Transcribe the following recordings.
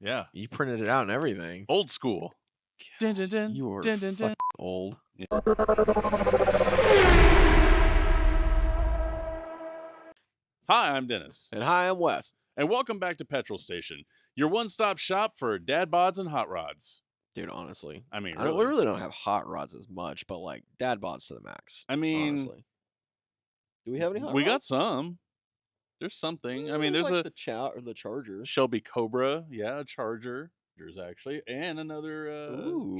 Yeah. You printed it out and everything. Old school. Dun, dun, dun, You were dun, dun, dun. fucking old. Yeah. Hi, I'm Dennis. And hi, I'm Wes. And welcome back to Petrol Station, your one-stop shop for dad bods and hot rods. Dude, honestly. I mean, We really don't have hot rods as much, but like dad bods to the max. I mean, honestly. Do we have any hot rods? We got some. There's something. I mean, there's like the Charger. Shelby Cobra. Yeah, a Charger. There's actually. And another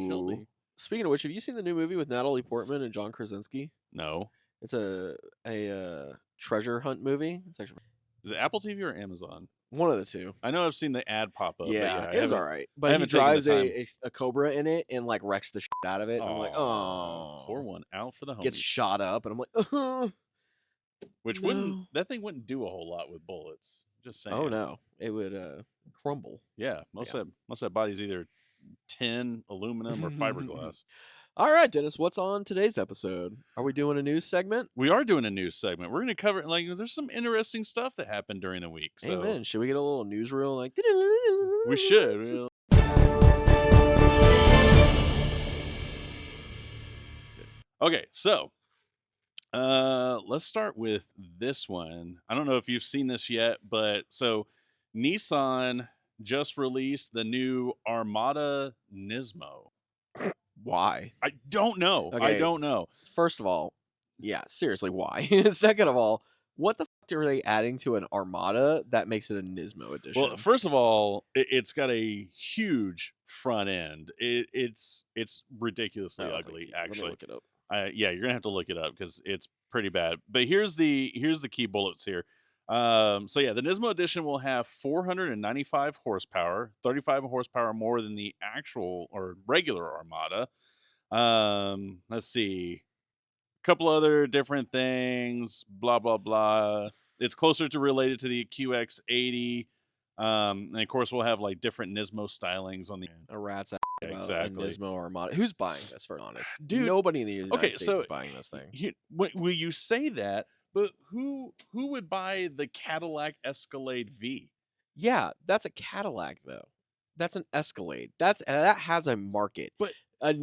Shelby. Speaking of which, have you seen the new movie with Natalie Portman and John Krasinski? No. It's a treasure hunt movie. It's actually Is it Apple TV or Amazon? One of the two. I know I've seen the ad pop up. Yeah, but it was all right. But he drives a Cobra in it and like wrecks the shit out of it. And I'm like, oh, pour one out for the homies. Gets shot up, and I'm like, which that thing wouldn't do a whole lot with bullets. Just saying. Oh no, it would crumble. Yeah, most of that body's either tin, aluminum, or fiberglass. All right, Dennis, what's on today's episode? Are we doing a news segment? We are doing a news segment. We're going to cover, like, there's some interesting stuff that happened during the week. So. Amen. Should we get a little newsreel? Like, we should. Okay, so let's start with this one. I don't know if you've seen this yet, but so Nissan just released the new Armada NISMO. Why? I don't know. Okay. I don't know. First of all, yeah, seriously, why? Second of all, what the fuck are they adding to an Armada that makes it a NISMO edition? Well, first of all, it's got a huge front end. It's ridiculously ugly. Actually, let me look it up. Yeah, you're gonna have to look it up because it's pretty bad. But here's the key bullets here. So yeah, the NISMO edition will have 495 horsepower, 35 horsepower more than the actual or regular Armada. Let's see, a couple other different things. Blah blah blah. It's closer to related to the QX80. And of course, we'll have like different NISMO stylings on the a rat's ass. Exactly. A NISMO Armada. Who's buying this? For honest, dude, nobody in the United States is buying this thing. Will you say that? But who would buy the Cadillac Escalade V? Yeah, that's a Cadillac though. That's an Escalade. That has a market. But a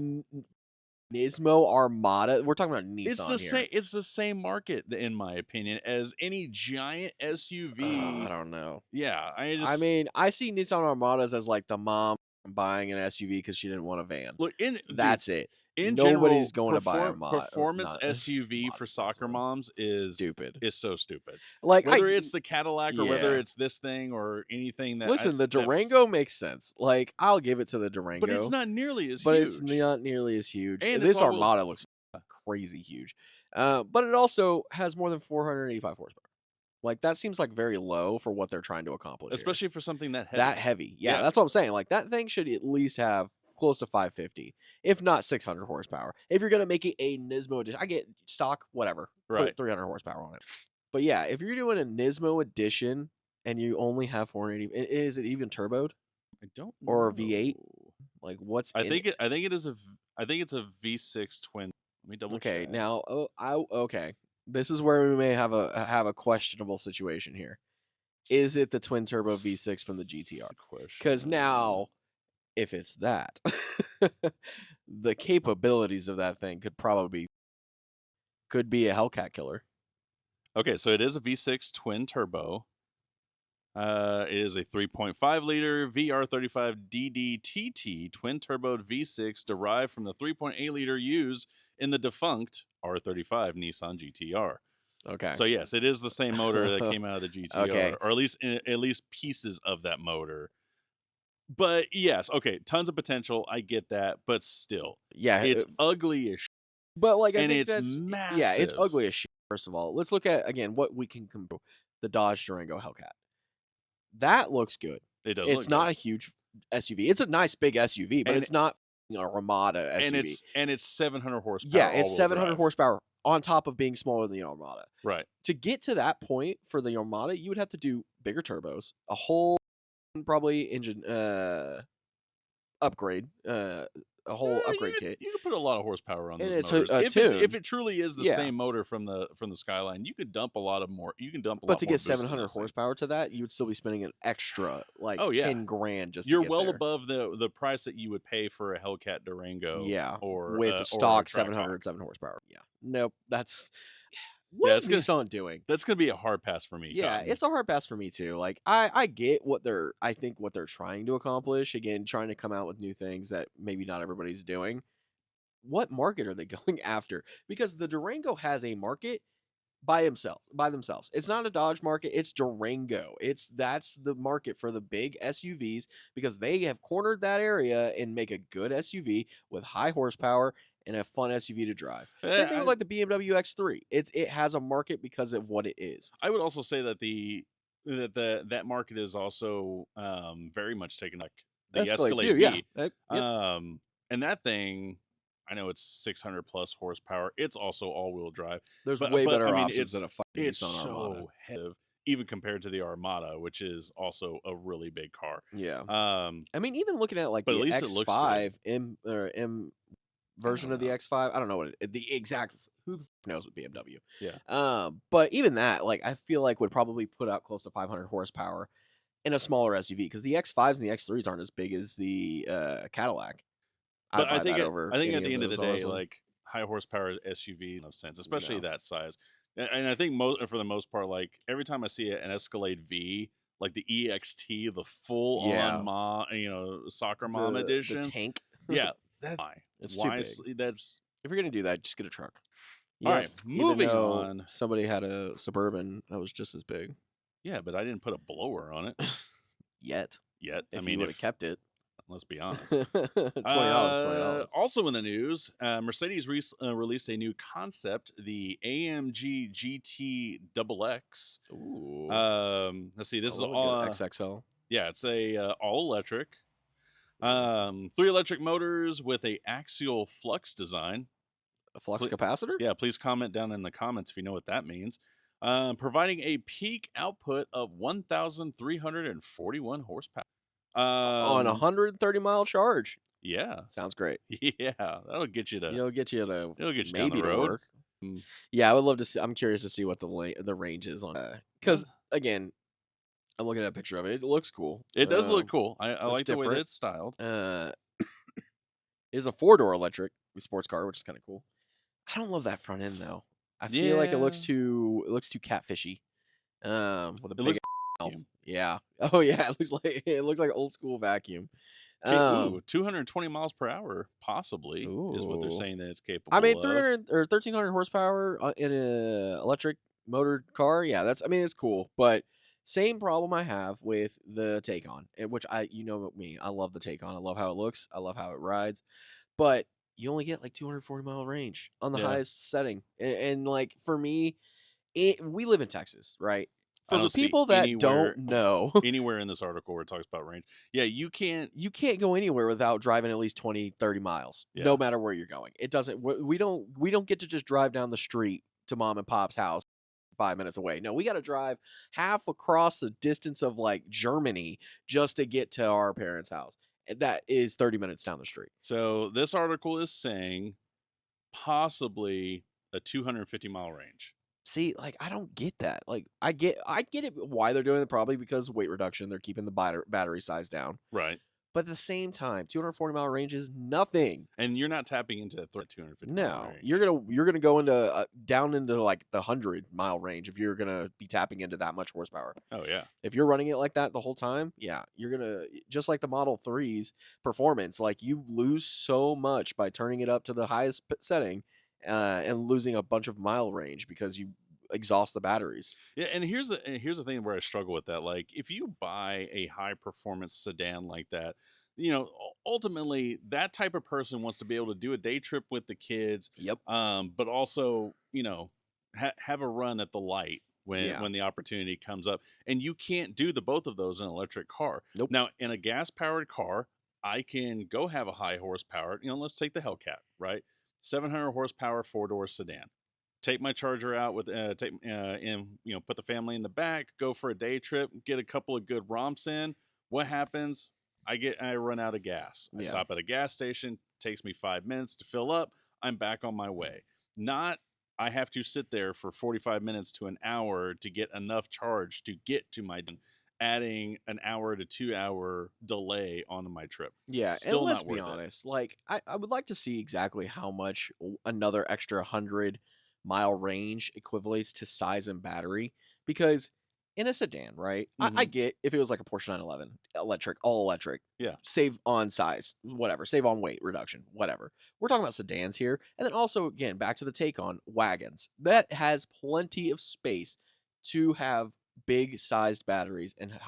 NISMO Armada. We're talking about Nissan. It's the same. It's the same market, in my opinion, as any giant SUV. I don't know. Yeah, I mean, I see Nissan Armadas as like the mom buying an SUV because she didn't want a van. Look, that's it. Nobody's going to buy a performance SUV for soccer moms is stupid. Is so stupid. Like whether it's the Cadillac or whether it's this thing or anything that. Listen, the Durango makes sense. Like I'll give it to the Durango, but it's not nearly as huge. But it's not nearly as huge. And this Armada looks crazy huge, but it also has more than 485 horsepower. Like that seems like very low for what they're trying to accomplish. Especially for something that heavy. Yeah, that's what I'm saying. Like that thing should at least have close to 550, if not 600 horsepower. If you're gonna make it a NISMO edition, I get stock, whatever, right? Put 300 horsepower on it. But yeah, if you're doing a NISMO edition and you only have 480, is it even turboed? I don't know. Or a V8? Like what's? I think it's a V6 twin. Let me double check. Okay, now okay. This is where we may have a questionable situation here. Is it the twin turbo V6 from the GTR? Because now, if it's that, the capabilities of that thing could be a Hellcat killer. Okay, so it is a V6 twin turbo. It is a 3.5 liter VR35 DDTT twin turbo V6 derived from the 3.8 liter used in the defunct R35 Nissan GTR. Okay. So yes, it is the same motor that came out of the GTR, okay. or at least pieces of that motor. But yes, okay, tons of potential. I get that, but still, yeah, it's ugly as shit. But like, I think it's massive. Yeah, it's ugly as shit. First of all, let's look at again what we can compare. The Dodge Durango Hellcat. That looks good. It does. It's not a huge SUV. It's a nice big SUV, but it's not Armada SUV. And it's 700 horsepower. Yeah, it's 700 horsepower on top of being smaller than the Armada. Right. To get to that point for the Armada, you would have to do bigger turbos, a whole probably engine upgrade, a whole upgrade kit. You could put a lot of horsepower on And those it's motors. a tune. If it truly is the Yeah. same motor from the Skyline, you could dump a lot more. You can dump a But lot to more get boost in 700 this thing. horsepower to that, you would still be spending an extra like Oh, yeah. 10 grand just You're to get well there. above the price that you would pay for a Hellcat Durango. Yeah, or with or a stock Trackhawk. 707 horsepower. Yeah, nope. That's Yeah, what is Nissan doing? That's gonna be a hard pass for me. Yeah, Cotton. it's a hard pass for me too. Like I get what I think what they're trying to accomplish. Again, trying to come out with new things that maybe not everybody's doing. What market are they going after? Because the Durango has a market by themselves. It's not a Dodge market, it's Durango. That's the market for the big SUVs because they have cornered that area and make a good SUV with high horsepower and a fun SUV to drive. Same thing with like the BMW X3. It has a market because of what it is. I would also say that that market is also very much taken like the Escalade too, V. yeah. Yep. And that thing, I know it's 600 plus horsepower. It's also all-wheel drive. There's way better options it's, than a fucking it's Nissan Armada. so heavy, even compared to the Armada, which is also a really big car. Yeah. I mean, even looking at like but the at least it looks X5 M version of the X5, I don't know what the exact. Who the fuck knows with BMW? Yeah. But even that, like, I feel like would probably put out close to 500 horsepower in a smaller SUV because the X5s and the X3s aren't as big as the Cadillac. But I think at the end of the day, like high horsepower SUV, no sense, especially that size. And I think for the most part, like every time I see an Escalade V, like the EXT, the full on soccer mom edition, the tank. Yeah, that's why. It's too big. That's if you're gonna do that, just get a truck. All right, moving on. Somebody had a Suburban that was just as big. Yeah, but I didn't put a blower on it yet. If I mean, would have kept it. Let's be honest. $20. Also in the news, Mercedes released a new concept, the AMG GT XX. Ooh. Let's see. This is all XXL. Yeah, it's a all electric. 3 electric motors with a axial flux design. A flux capacitor? Yeah, please comment down in the comments if you know what that means. Providing a peak output of 1,341 horsepower. On a 130-mile charge. Yeah. Sounds great. Yeah, that'll get you to. It'll get you maybe down the road. To work. Yeah, I would love to see. I'm curious to see what the range is on. Because again, I'm looking at a picture of it. It looks cool. It does look cool. I like the way that it's styled. It's a 4-door electric sports car, which is kind of cool. I don't love that front end though. I feel like it looks too catfishy. With a big mouth. Yeah. Oh yeah. It looks like old school vacuum. 220 miles per hour, possibly, is what they're saying that it's capable. I mean, 300 or 1,300 horsepower in an electric motor car. Yeah, it's cool. But same problem I have with the Taycan, which you know me, I love the Taycan. I love how it looks. I love how it rides. But you only get like 240-mile range on the highest setting. And like for me, we live in Texas, right? For the people that don't know, anywhere in this article where it talks about range, yeah, you can't go anywhere without driving at least 20, 30 miles, no matter where you're going. It doesn't. We don't get to just drive down the street to mom and pop's house 5 minutes away. No, we got to drive half across the distance of like Germany just to get to our parents' house. That is 30 minutes down the street. So this article is saying possibly a 250-mile range. See, like I don't get that. Like I get it why they're doing it, probably because weight reduction. They're keeping the battery size down. Right. But at the same time, 240-mile range is nothing. And you're not tapping into that 250. No, range. you're gonna go into down into like the 100-mile range if you're gonna be tapping into that much horsepower. Oh yeah. If you're running it like that the whole time, yeah, you're gonna just like the Model 3's performance. Like you lose so much by turning it up to the highest setting. And losing a bunch of mile range because you exhaust the batteries. Yeah, and here's the thing where I struggle with that. Like, if you buy a high performance sedan like that, ultimately that type of person wants to be able to do a day trip with the kids. Yep. But also, have a run at the light when the opportunity comes up, and you can't do both of those in an electric car. Nope. Now, in a gas powered car, I can go have a high horsepower. Let's take the Hellcat, right? 700 horsepower 4-door sedan. Take my Charger out with put the family in the back, go for a day trip, get a couple of good romps in. What happens? I run out of gas. I stop at a gas station, takes me 5 minutes to fill up. I'm back on my way. Not I have to sit there for 45 minutes to an hour to get enough charge to get to my, adding an hour to 2 hour delay on my trip. Yeah, and Still let's not be worth it. honest. Like, I would like to see exactly how much another extra 100-mile range equivalates to size and battery. Because in a sedan, right? I get if it was like a Porsche 911, electric, all electric, Yeah. save on size, whatever, save on weight reduction, whatever. We're talking about sedans here. And then also, again, back to the take on wagons. That has plenty of space to have big sized batteries and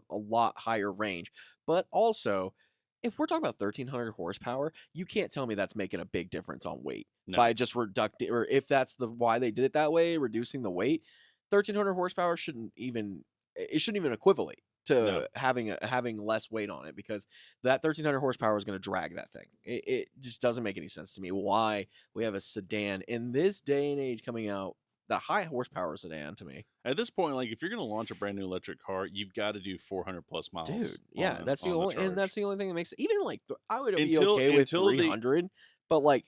a lot higher range. But also, if we're talking about 1,300 horsepower, you can't tell me that's making a big difference on weight by just reducing, or if that's why they did it that way, reducing the weight. 1,300 horsepower shouldn't even equivalent to having less weight on it, because that 1,300 horsepower is going to drag that thing. It just doesn't make any sense to me why we have a sedan in this day and age coming out. The high horsepower sedan to me. At this point, like if you're going to launch a brand new electric car, you've got to do 400 plus miles. Dude, yeah, that's the only thing that makes it. Even like I would be Until- okay with until the- 300, but like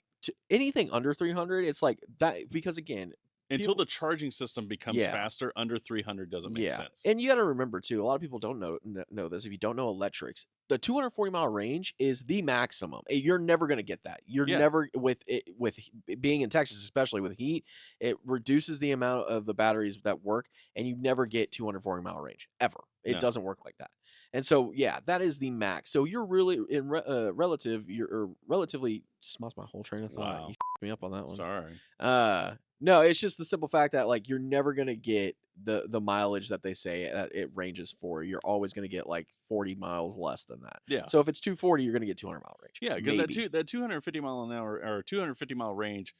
anything under 300, it's like that, because again, until the charging system becomes faster, under 300 doesn't make sense. And you got to remember too, a lot of people don't know this. If you don't know electrics, the 240-mile range is the maximum. You're never going to get that. You're never with being in Texas, especially with heat, it reduces the amount of the batteries that work, and you never get 240-mile range ever. It doesn't work like that. And so, yeah, that is the max. So you're really in relatively just lost my whole train of thought. Wow. You me up on that one. Sorry. No, it's just the simple fact that like you're never gonna get the mileage that they say that it ranges for. You're always gonna get like 40 miles less than that. Yeah. So if it's 240, you're gonna get 200-mile range. Yeah, because that 250 mile an hour or 250 mile range,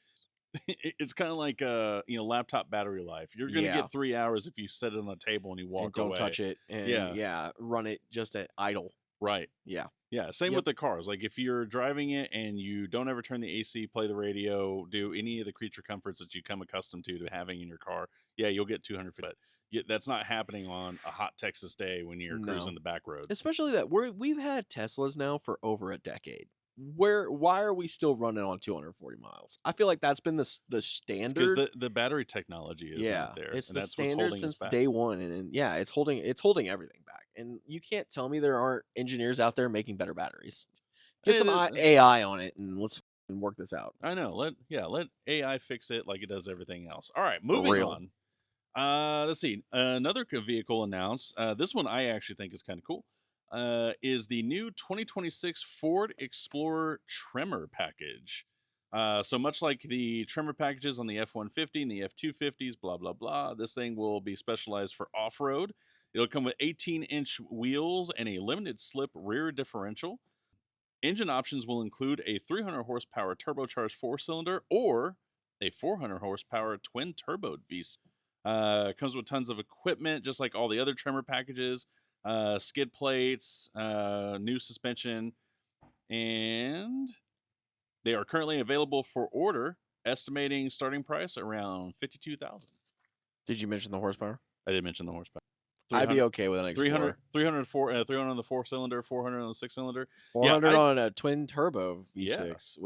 it's kind of like laptop battery life. You're gonna get 3 hours if you set it on a table and you walk and don't away. touch it. And run it just at idle. Right. Yeah. Yeah. Same with the cars. Like if you're driving it and you don't ever turn the AC, play the radio, do any of the creature comforts that you come accustomed to having in your car, you'll get 200 feet. But that's not happening on a hot Texas day when you're cruising the back roads. Especially that we've had Teslas now for over a decade. Why are we still running on 240 miles? I feel like that's been the standard, because the battery technology is there. It's and the that's standard since day one, and it's holding everything back. And you can't tell me there aren't engineers out there making better batteries. Get some AI on it, and let's work this out. I know. Let AI fix it like it does everything else. All right, moving on. Let's see. Another vehicle announced. This one I actually think is kind of cool. Is the new 2026 Ford Explorer Tremor package. So much like the Tremor packages on the F-150 and the F-250s, blah, blah, blah, this thing will be specialized for off-road. It'll come with 18-inch wheels and a limited slip rear differential. Engine options will include a 300 horsepower turbocharged 4-cylinder or a 400 horsepower twin-turboed V6. Comes with tons of equipment, just like all the other Tremor packages. Skid plates, new suspension, and they are currently available for order, estimating starting price around $52,000. Did you mention the horsepower? I did mention the horsepower. I'd be okay with an Explorer. 300 on the 4-cylinder, 400 on the 6-cylinder. 400 on a twin turbo V6,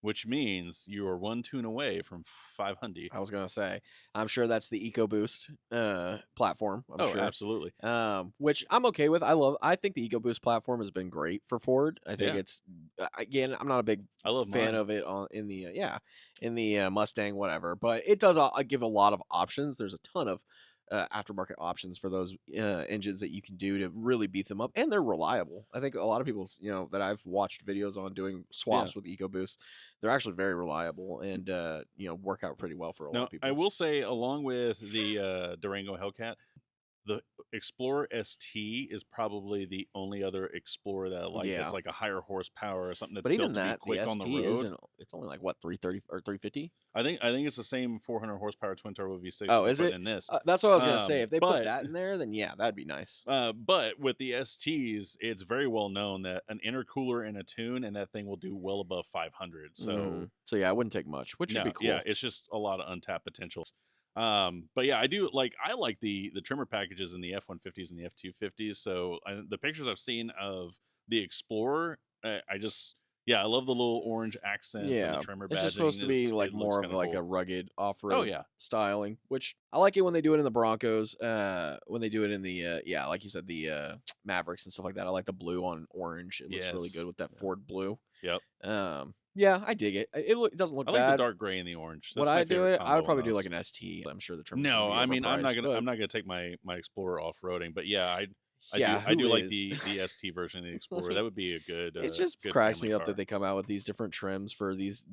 which means you are one tune away from 500. I was gonna say, I'm sure that's the EcoBoost platform. I'm sure. Absolutely. Which I'm okay with. I think the EcoBoost platform has been great for Ford. I think it's again, I'm not a big fan of it in the Mustang, whatever, but it does give a lot of options. There's a ton of aftermarket options for those engines that you can do to really beat them up, and they're reliable. I think a lot of people, that I've watched videos on doing swaps with EcoBoost, they're actually very reliable and work out pretty well for a lot of people. I will say, along with the Durango Hellcat, the Explorer ST is probably the only other Explorer that I like. That's like a higher horsepower or something that's built to be quick on the road. It's only like what, 330 or 350? I think it's the same 400 horsepower twin turbo V6. Oh, is it? In this, that's what I was gonna say. If they put that in there, then that'd be nice. But with the STs, it's very well known that an intercooler and a tune, and that thing will do well above 500. So, it wouldn't take much, which would be cool. Yeah, it's just a lot of untapped potential. But yeah, I like the Tremor packages in the F-150s and the F-250s. So the pictures I've seen of the Explorer, I just Yeah, I love the little orange accents and the Yeah, Tremor it's just badging. supposed to be like It looks more of kind of like cool. a rugged Oh off-road yeah, styling, which I like it when they do it in the Broncos. When they do it in the yeah, like you said, the Mavericks and stuff like that. I like the blue on orange. It looks really yes, good with that yeah. Ford blue. Yep. Yeah, I dig it. It doesn't look I like the bad. dark gray and the orange. Would That's my I do favorite it? I would combo on probably do like those. an ST. I'm sure the Tremor's going to No, be I mean overpriced, but I'm not gonna take my Explorer off roading, but yeah, yeah, I who do like is? the ST version of the Explorer. That Like, would be a it just good cracks family me up that car. they come out with these different trims for these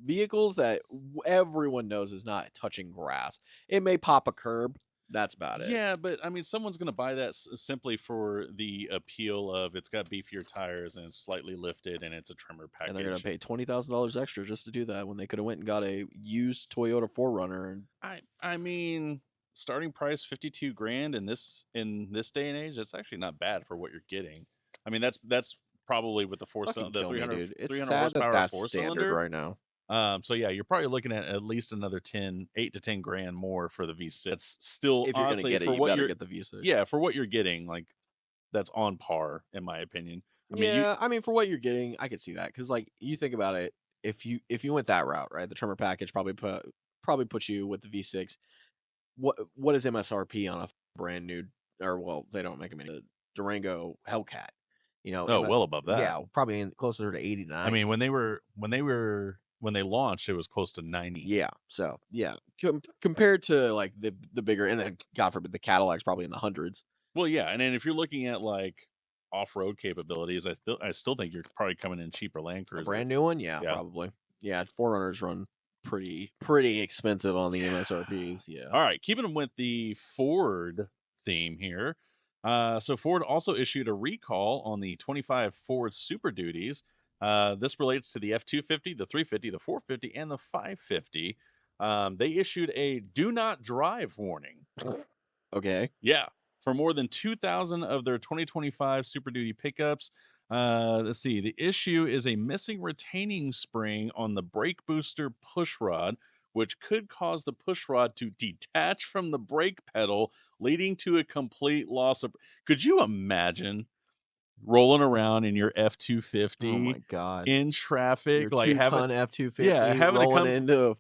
vehicles that everyone knows is not touching grass. It may pop a curb. That's about it. Yeah, but I mean, someone's gonna buy that simply for the appeal of it's got beefier tires and it's slightly lifted and it's a Tremor And they're gonna package. pay $20,000 extra just to do that when they could have went and got a used Toyota 4Runner. And I mean, starting price 52 grand in this day and age, that's actually not bad for what you're getting. I mean, that's probably with the fucking the kill me, dude. It's 300 sad that horsepower that's four standard cylinder. right now. So yeah, you're probably looking at least another 8 to 10 grand more for the V6. It's still If you're gonna honestly get it, for you what better you're get the V6. yeah, for what you're getting, like that's on par in my opinion. I mean, you Yeah, I mean, for what you're getting, I could see that because, like, you think about it, if you went that route, right, the Tremor package probably put you with the V6. What is MSRP on a brand new, or well, they don't make them any, the Durango Hellcat, you know, oh, well above that. yeah, probably closer to 80 to I mean, 90. when they launched, it was close to 90. Yeah, so yeah, compared to like the bigger, and then God forbid the Cadillac's probably in the hundreds. Well, yeah, and then if you're looking at like off-road capabilities, I still think you're probably coming in cheaper Land A Cruiser. brand new one, yeah, Yeah. probably. Yeah, 4Runners run pretty expensive on the MSRPs. Yeah. All right, keeping them with the Ford theme here. So Ford also issued a recall on the 25 Ford Super Duties. This relates to the F-250, the 350, the 450, and the 550. They issued a do not drive warning. Okay. Yeah, for more than 2,000 of their 2025 Super Duty pickups. Let's see. The issue is a missing retaining spring on the brake booster push rod, which could cause the push rod to detach from the brake pedal, leading to a complete loss of. Could you imagine rolling around in your Oh F-250 my God. in traffic, Your like having 2-ton yeah, F-250 rolling into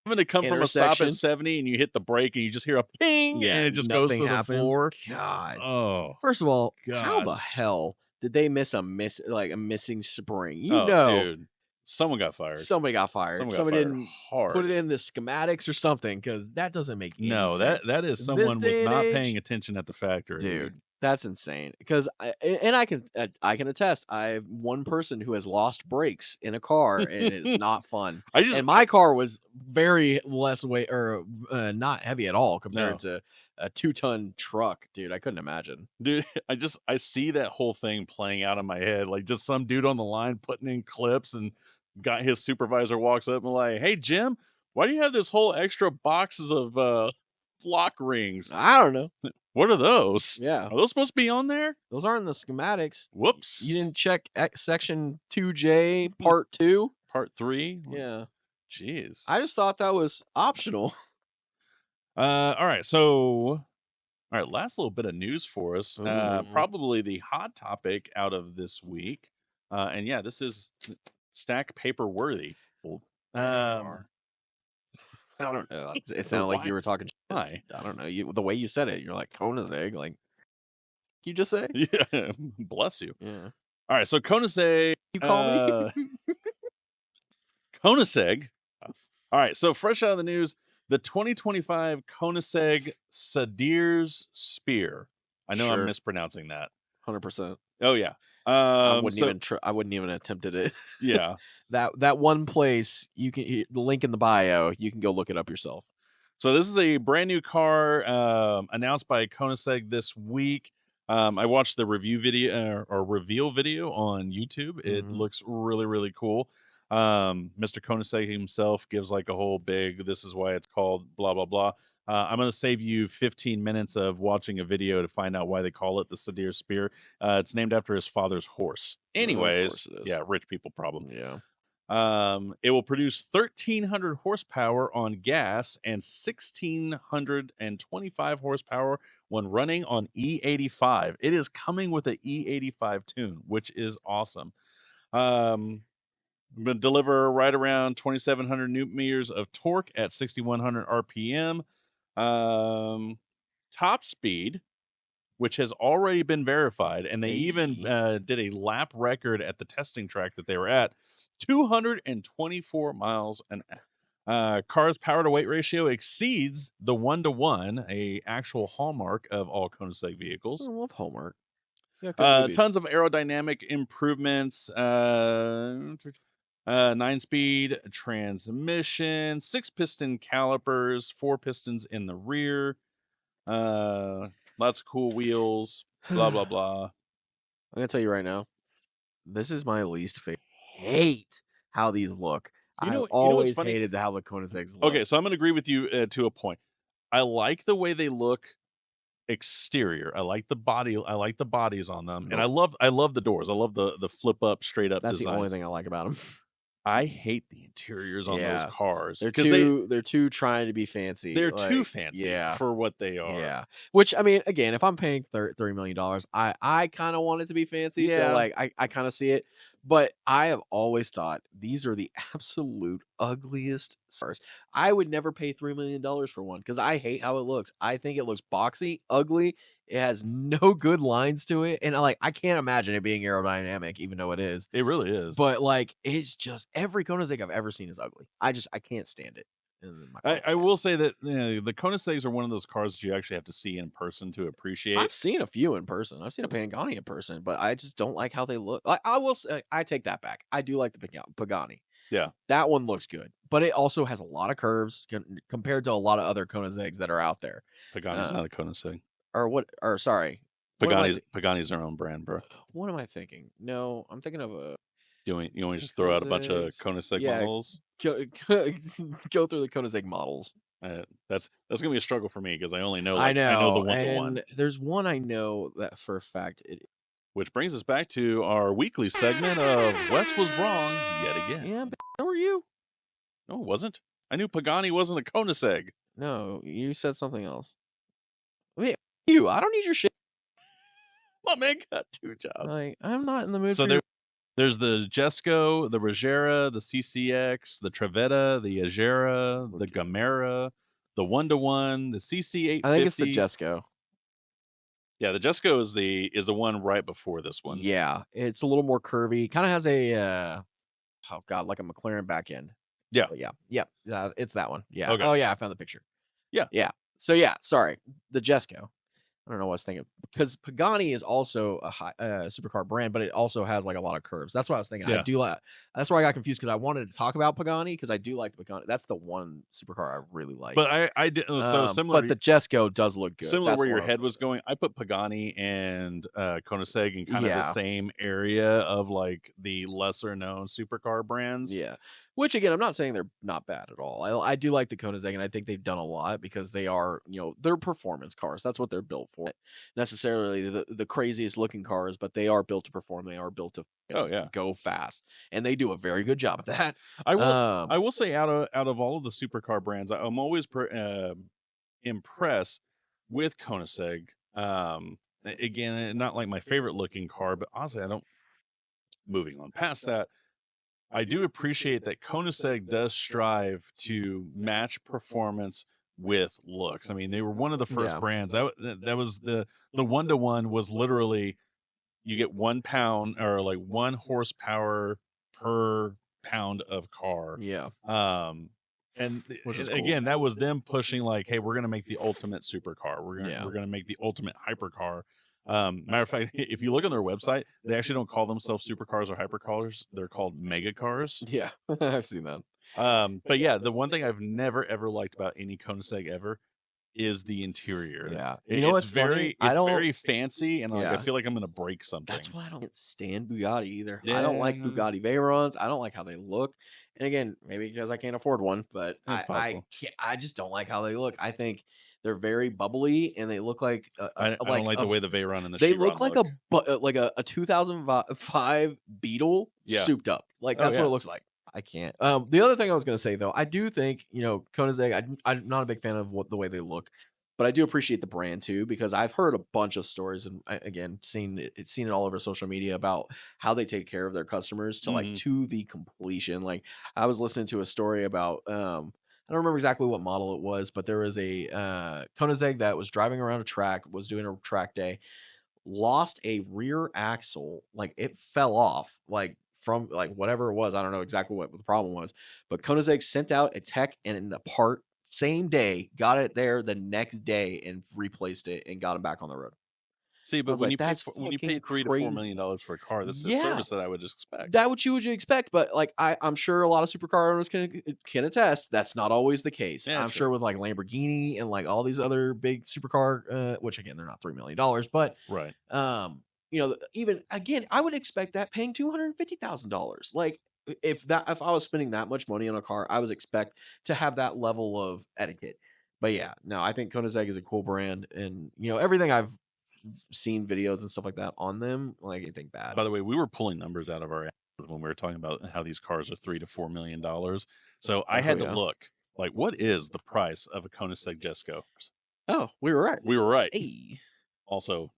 having to come from a stop at intersection. 70 and you hit the brake and you just hear a ping Yeah, and it just goes nothing to the happens. floor. God. Oh First of all, how God. the hell did they miss a missing spring? You Oh, know, dude. Someone got fired. somebody got fired. Someone got Somebody fired didn't put hard. it in the schematics or something, because that doesn't make any No, sense. that is In this someone was day and not age, paying attention at the factory. dude, that's insane. Because I can attest. I have one person who has lost brakes in a car, and it's not fun. And my car was very less weight, or not heavy at all compared to a 2-ton truck, dude. I couldn't imagine. Dude, I see that whole thing playing out in my head, like just some dude on the line putting in clips, and got his supervisor walks up and like, "Hey Jim, why do you have this whole extra boxes of flock rings? I don't know. What are those? Yeah, Are those supposed to be on there? those aren't in the schematics. Whoops. You didn't check section 2J part 2? Part 3? Yeah. Jeez. I just thought that was optional. All right, so all right, last little bit of news for us. Ooh. Probably the hot topic out of this week. And yeah, this is stack paper worthy. I don't know. It sounded like you were talking shit. Why? I don't know. The way you said it, you're like Koenigsegg. Like, you just say? Yeah, bless you. Yeah. All right, so Koenigsegg. You call me? Koenigsegg. All right, so fresh out of the news, the 2025 Koenigsegg Sadhir Spear. I know I'm mispronouncing that. 100%. Oh yeah. I wouldn't even attempted it. Yeah. that one place, the link in the bio, you can go look it up yourself. So this is a brand new car announced by Koenigsegg this week. I watched the review video or reveal video on YouTube. It looks really, really cool. Mr. Koenigsegg himself gives like a whole big, this is why it's called blah, blah, blah. I'm going to save you 15 minutes of watching a video to find out why they call it the Sadhir Spear. It's named after his father's horse. Anyways, yeah, rich people problem. Yeah. It will produce 1,300 horsepower on gas and 1,625 horsepower when running on E85. It is coming with an E85 tune, which is awesome. Gonna deliver right around 2,700 newton meters of torque at 6,100 RPM. Top speed, which has already been verified, and they even did a lap record at the testing track that they were at, 224 miles an hour. Car's power to weight ratio exceeds the 1-to-1, a actual hallmark of all Koenigsegg vehicles. I love Hallmark. Yeah, good movies. Tons of aerodynamic improvements. 9-speed transmission, 6-piston calipers, 4 pistons in the rear. Lots of cool wheels. Blah blah blah. I'm gonna tell you right now, this is my least favorite. Hate how these look. I've always hated how the Koenigsegg's look. Okay, so I'm gonna agree with you to a point. I like the way they look exterior. I like the body. I like the bodies on them, and I love the doors. I love the flip up, straight up. That's designs. the only thing I like about them. I hate the interiors on those cars. They're too trying to be fancy. They're too fancy for what they are. Yeah. Which, I mean, again, if I'm paying $30 million, I kind of want it to be fancy. Yeah. So, like, I kind of see it. But I have always thought these are the absolute ugliest cars. I would never pay $3 million for one because I hate how it looks. I think it looks boxy, ugly. It has no good lines to it. And I can't imagine it being aerodynamic, even though it is. It really is. But like, it's just every Koenigsegg I've ever seen is ugly. I can't stand it. I will say that the Koenigsegg's are one of those cars that you actually have to see in person to appreciate. I've seen a few in person. I've seen a Pagani in person, but I just don't like how they look. I will say, I take that back. I do like the Pagani. Yeah. That one looks good, but it also has a lot of curves compared to a lot of other Koenigsegg's that are out there. Pagani's not a Koenigsegg. Sorry. Pagani's their own brand, bro. What am I thinking? No, I'm thinking of a... You want to just throw out a bunch of Koenigsegg models? Go through the Koenigsegg models. That's gonna be a struggle for me because I only know. I know the one-to-one. And there's one I know that for a fact. Which brings us back to our weekly segment of Wes was wrong yet again. Yeah, but so were you? No, it wasn't. I knew Pagani wasn't a Koenigsegg. No, you said something else. Wait, I don't need your shit. My man got 2 jobs. Like, I'm not in the mood. So there's the Jesco, the Regera, the CCX, the Trevetta, the Agera, the Gamera, the 1-to-1, the CC850. I think it's the Jesco. Yeah, the Jesco is the one right before this one. Yeah, it's a little more curvy. Kind of has a like a McLaren back end. Yeah. Yeah, it's that one. Yeah. Okay. Oh yeah, I found the picture. Yeah. So yeah, sorry, the Jesco. I don't know what I was thinking because Pagani is also a supercar brand, but it also has like a lot of curves. That's what I was thinking. Yeah. I do like. That's where I got confused because I wanted to talk about Pagani because I do like the Pagani. That's the one supercar I really like. But I did so similar. But the Jesco does look good. Similar where your head was going. I put Pagani and Koenigsegg in kind of the same area of like the lesser known supercar brands. Yeah. Which again, I'm not saying they're not bad at all. I do like the Koenigsegg, and I think they've done a lot because they are, they're performance cars. That's what they're built for. Necessarily the craziest looking cars, but they are built to perform. They are built to go fast, and they do a very good job at that. I will say out of all of the supercar brands, I'm always impressed with Koenigsegg. Again, not like my favorite looking car, but honestly, moving on past that. I do appreciate that Koenigsegg does strive to match performance with looks. I mean, they were one of the first brands. That was the 1-to-1 was literally you get 1 pound or like 1 horsepower per pound of car. Yeah. And again, that was them pushing like, hey, we're going to make the ultimate supercar. We're going to make the ultimate hypercar. Matter of fact, if you look on their website, they actually don't call themselves supercars or hypercars. They're called megacars. Yeah, I've seen that. But yeah, the one thing I've never ever liked about any Koenigsegg ever is the interior. Yeah, it's very fancy, and I feel like I'm gonna break something. That's why I don't stand Bugatti either. Yeah. I don't like Bugatti Veyrons. I don't like how they look. And again, maybe because I can't afford one, but I just don't like how they look. I think they're very bubbly, and they look like I don't like the way the Veyron and the they look like a 2005 Beetle souped up. Like that's what it looks like. I can't. The other thing I was gonna say though, I do think Koenigsegg. I'm not a big fan of the way they look. but I do appreciate the brand too, because I've heard a bunch of stories and again seen it all over social media about how they take care of their customers to like Mhm. to the completion. Like I was listening to a story about I don't remember exactly what model it was, but there was a Koenigsegg that was driving around a track, was doing a track day, lost a rear axle, like it fell off, like from like whatever it was. I don't know exactly what the problem was, but Koenigsegg sent out a tech and in the part same day, got it there the next day and replaced it and got him back on the road. See, I but was like, that's when you pay fucking $3 to $4 million for a car, that's a yeah. service that I would expect. That what you would expect, but like I'm sure a lot of supercar owners can attest that's not always the case. Yeah, I'm true. sure with like Lamborghini and like all these other big supercar, which again they're not $3 million, but Right. even again, I would expect that paying $250,000. Like if I was spending that much money on a car, I would expect to have that level of etiquette. But yeah, no, I think Koenigsegg is a cool brand, and everything I've seen videos and stuff like that on them, like anything bad. By the way, we were pulling numbers out of our ass when we were talking about how these cars are $3 to $4 million. So I Oh had to yeah. look, like, what is the price of a Koenigsegg Jesco? Oh, we were right. We were right. Hey. Also,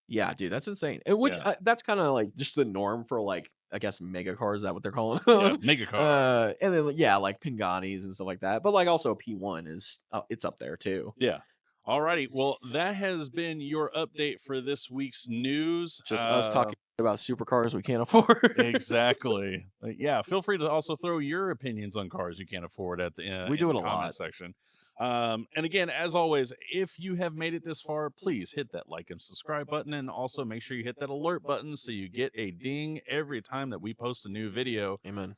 Yeah, dude, that's insane. And which yeah, that's kind of like just the norm for like I guess mega cars. Is that what they're calling yeah, them? megacar. And then yeah, like Pinganis and stuff like that. But like also a P1 is it's up there too. Yeah. Alrighty. Well, that has been your update for this week's news. Just us talking about supercars we can't afford. Exactly. Yeah. Feel free to also throw your opinions on cars you can't afford at the We in do the it a comment lot. section. And again, as always, if you have made it this far, please hit that like and subscribe button, and also make sure you hit that alert button so you get a ding every time that we post a new video. Amen.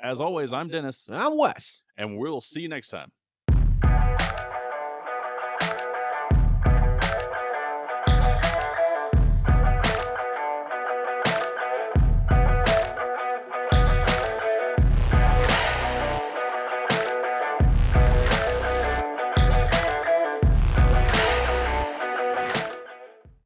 As always, I'm Dennis, I'm Wes. and we'll see you next time.